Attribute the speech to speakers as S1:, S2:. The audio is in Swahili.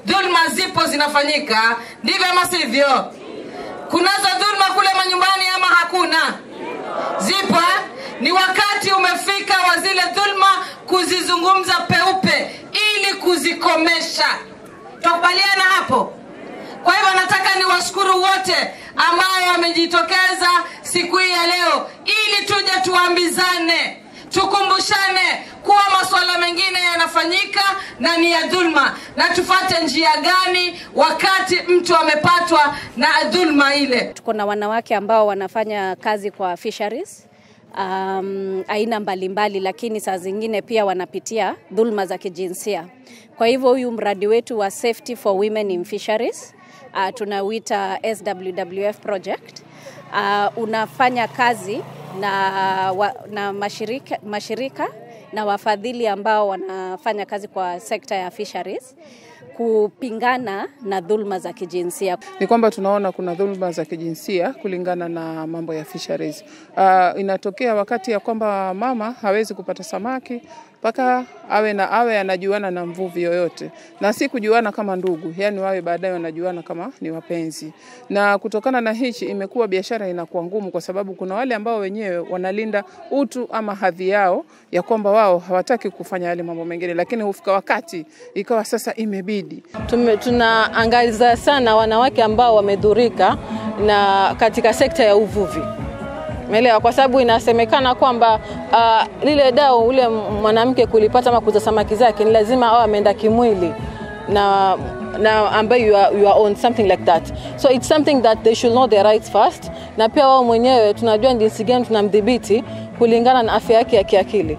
S1: dhulma zipo zinafanyika, ndivyo ama sivyo? Kunazo dhulma kule manyumbani ama hakuna? Zipo. Ni wakati umefika wa zile dhulma kuzizungumza peupe ili kuzikomesha. Tukubaliana hapo? Kwa hivyo nataka niwashukuru wote ambao wamejitokeza siku hii ya leo ili tuje tuambizane, tukumbushane kuwa masuala mengine yanafanyika na ni ya dhulma, na tufuate njia gani wakati mtu amepatwa na dhulma ile.
S2: Tuko na wanawake ambao wanafanya kazi kwa fisheries aina mbalimbali, lakini saa zingine pia wanapitia dhulma za kijinsia. Kwa hivyo huyu mradi wetu wa Safety for Women in Fisheries tunauita SWWF project, unafanya kazi na mashirika na wafadhili ambao wanafanya kazi kwa sekta ya fisheries kupingana na dhulma za kijinsia.
S3: Ni kwamba tunaona kuna dhulma za kijinsia kulingana na mambo ya fisheries. Inatokea wakati ya kwamba mama hawezi kupata samaki mpaka awe anajuana na mvuvi yoyote, na si kujuana kama ndugu, yani wawe baadaye wanajuana kama ni wapenzi. Na kutokana na hichi imekuwa biashara inakuwa ngumu, kwa sababu kuna wale ambao wenyewe wanalinda utu ama hadhi yao ya kwamba wao hawataki kufanya yale mambo mengine, lakini hufika wakati ikawa sasa imebidi.
S4: Tunaangalia sana wanawake ambao wamedhurika na katika sekta ya uvuvi. Umeelewa? Kwa sababu inasemekana kwamba lile dau ule mwanamke kulipata ama kuuza samaki zake ni lazima awe ameenda kimwili na ambaye you are on something like that. So it's something that they should know their rights first, na pia wao mwenyewe tunajua jinsi gani tunamdhibiti kulingana na afya yake ya kiakili.